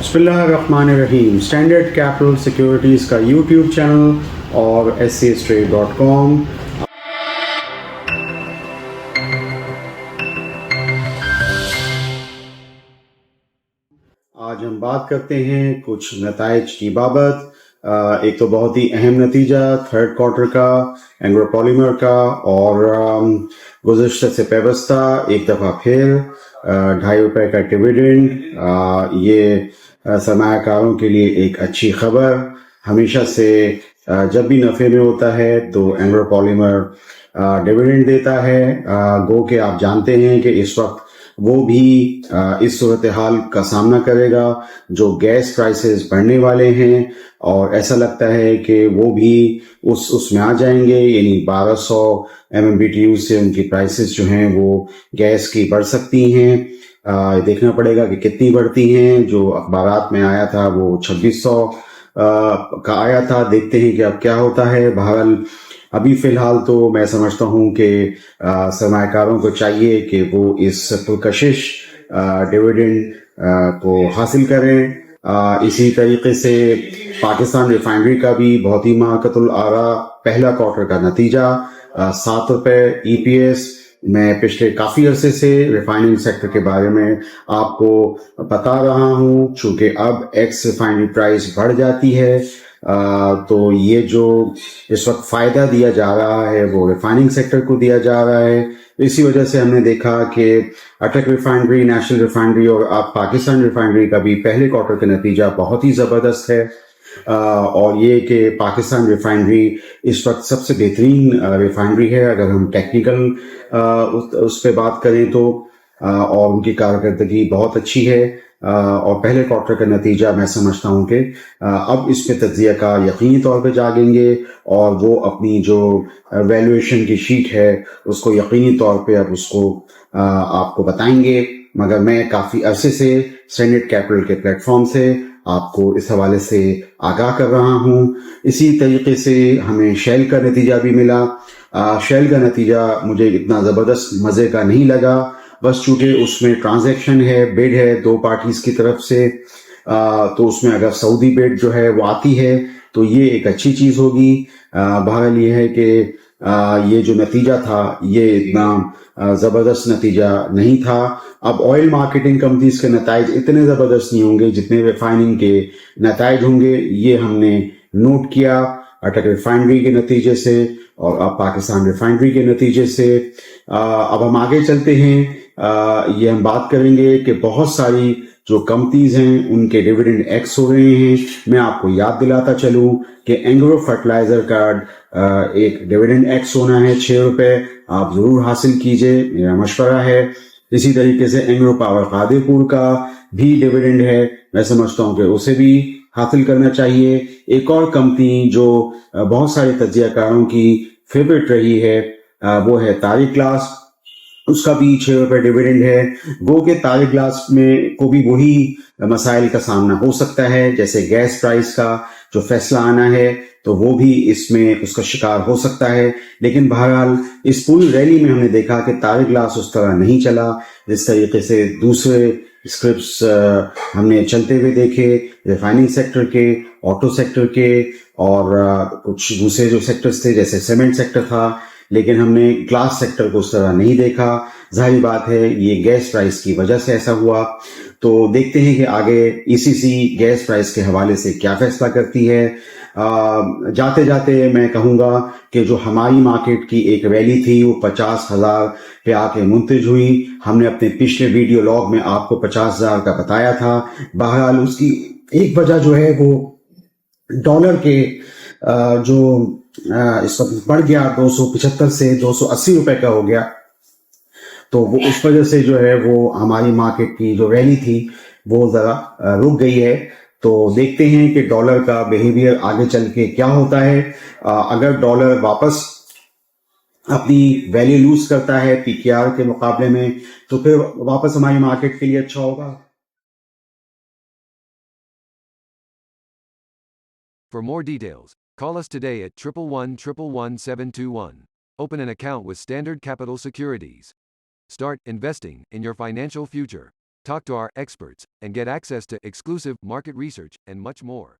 بسم اللہ الرحمن الرحیم. اسٹینڈرڈ کیپٹل سیکیورٹیز کا یوٹیوب چینل اور SCStrade.com. آج ہم بات کرتے ہیں کچھ نتائج کی بابت. ایک تو بہت ہی اہم نتیجہ تھرڈ کوارٹر کا اینگرو پالیمر کا، اور گزشتہ سے پیوستہ ایک دفعہ پھر ₹2.5 کا ڈویڈنڈ. یہ سرمایہ کاروں کے لیے ایک اچھی خبر. ہمیشہ سے جب بھی نفع میں ہوتا ہے تو اینگرو پالیمر ڈویڈنڈ دیتا ہے. گو کہ آپ جانتے ہیں کہ اس وقت وہ بھی اس صورتحال کا سامنا کرے گا جو گیس پرائسز بڑھنے والے ہیں، اور ایسا لگتا ہے کہ وہ بھی اس میں آ جائیں گے. یعنی 1200 MMBTU سے ان کی پرائسز جو ہیں وہ گیس کی بڑھ سکتی ہیں. دیکھنا پڑے گا کہ کتنی بڑھتی ہیں. جو اخبارات میں آیا تھا وہ 2600 کا آیا تھا. دیکھتے ہیں کہ اب کیا ہوتا ہے. بہرحال ابھی فی الحال تو میں سمجھتا ہوں کہ سرمایہ کاروں کو چاہیے کہ وہ اس پرکشش ڈویڈنڈ کو حاصل کریں. اسی طریقے سے پاکستان ریفائنری کا بھی بہت ہی مارکت العراء پہلا کوارٹر کا نتیجہ ₹7 EPS. میں پچھلے کافی عرصے سے ریفائننگ سیکٹر کے بارے میں آپ کو بتا رہا ہوں. چونکہ اب ایکس ریفائنری پرائس بڑھ جاتی ہے تو یہ جو اس وقت فائدہ دیا جا رہا ہے وہ ریفائننگ سیکٹر کو دیا جا رہا ہے. اسی وجہ سے ہم نے دیکھا کہ اٹک ریفائنری، نیشنل ریفائنری اور آپ پاکستان ریفائنری کا بھی پہلے کوارٹر کا نتیجہ بہت ہی زبردست ہے. اور یہ کہ پاکستان ریفائنری اس وقت سب سے بہترین ریفائنری ہے اگر ہم ٹیکنیکل اس پہ بات کریں تو، اور ان کی کارکردگی بہت اچھی ہے. اور پہلے کوارٹر کا نتیجہ میں سمجھتا ہوں کہ اب اس پہ تجزیہ کا یقینی طور پہ جاگیں گے، اور وہ اپنی جو ویلیویشن کی شیٹ ہے اس کو یقینی طور پہ اب اس کو آپ کو بتائیں گے. مگر میں کافی عرصے سے اسٹینڈرڈ کیپٹل کے پلیٹ فارم سے آپ کو اس حوالے سے آگاہ کر رہا ہوں. اسی طریقے سے ہمیں شیل کا نتیجہ بھی ملا. شیل کا نتیجہ مجھے اتنا زبردست مزے کا نہیں لگا، بس چونکہ اس میں ٹرانزیکشن ہے، بڈ ہے دو پارٹیز کی طرف سے. تو اس میں اگر سعودی بڈ جو ہے وہ آتی ہے تو یہ ایک اچھی چیز ہوگی. بہرحال یہ ہے کہ یہ جو نتیجہ تھا یہ اتنا زبردست نتیجہ نہیں تھا. اب آئل مارکیٹنگ کمپنیز کے نتائج اتنے زبردست نہیں ہوں گے جتنے ریفائننگ کے نتائج ہوں گے. یہ ہم نے نوٹ کیا اٹک ریفائنری کے نتیجے سے اور اب پاکستان ریفائنری کے نتیجے سے. اب ہم آگے چلتے ہیں. یہ ہم بات کریں گے کہ بہت ساری جو کمپنیز ہیں ان کے ڈیویڈنڈ ایکس ہو رہے ہیں. میں آپ کو یاد دلاتا چلوں کہ اینگرو فرٹیلائزر کا ایک ڈیویڈنڈ ایکس ہونا ہے ₹6. آپ ضرور حاصل کیجئے، میرا مشورہ ہے. اسی طریقے سے اینگرو پاور قادر پور کا بھی ڈیویڈنڈ ہے، میں سمجھتا ہوں کہ اسے بھی حاصل کرنا چاہیے. ایک اور کمپنی جو بہت سارے تجزیہ کاروں کی فیوریٹ رہی ہے وہ ہے تاریخ گلاس. اس کا بھی ₹6 ڈیویڈنڈ ہے. گو کہ تاریخ گلاس میں کو بھی وہی مسائل کا سامنا ہو سکتا ہے جیسے گیس پرائس کا جو فیصلہ آنا ہے تو وہ بھی اس میں اس کا شکار ہو سکتا ہے. لیکن بہرحال اس پوری ریلی میں ہم نے دیکھا کہ تاریخ گلاس اس طرح نہیں چلا جس طریقے سے دوسرے اسکرپٹس ہم نے چلتے ہوئے دیکھے، ریفائننگ سیکٹر کے، آٹو سیکٹر کے، اور کچھ دوسرے جو سیکٹرز تھے جیسے سیمنٹ سیکٹر تھا. لیکن ہم نے گلاس سیکٹر کو اس طرح نہیں دیکھا. ظاہری بات ہے یہ گیس پرائس کی وجہ سے ایسا ہوا. تو دیکھتے ہیں کہ آگے ECC گیس پرائس کے حوالے سے کیا فیصلہ کرتی ہے. جاتے جاتے میں کہوں گا کہ جو ہماری مارکیٹ کی ایک ریلی تھی وہ 50,000 پہ آ کے منتج ہوئی. ہم نے اپنے پچھلے ویڈیو لاگ میں آپ کو 50,000 کا بتایا تھا. بہرحال اس کی ایک وجہ جو ہے وہ ڈالر کے جو اس وقت بڑھ گیا 275 سے ₹280 کا ہو گیا، تو وہ اس وجہ سے جو ہے وہ ہماری مارکیٹ کی جو ریلی تھی وہ ذرا رک گئی ہے. تو دیکھتے ہیں کہ ڈالر کا بیہیویئر آگے چل کے کیا ہوتا ہے. اگر ڈالر واپس اپنی ویلیو لوز کرتا ہے PKR کے مقابلے میں تو پھر واپس ہماری مارکیٹ کے لیے اچھا ہوگا. For more details, call us today at 111-111-721. Open an account with Standard Capital Securities. Start investing in your financial future. Talk to our experts and get access to exclusive market research and much more.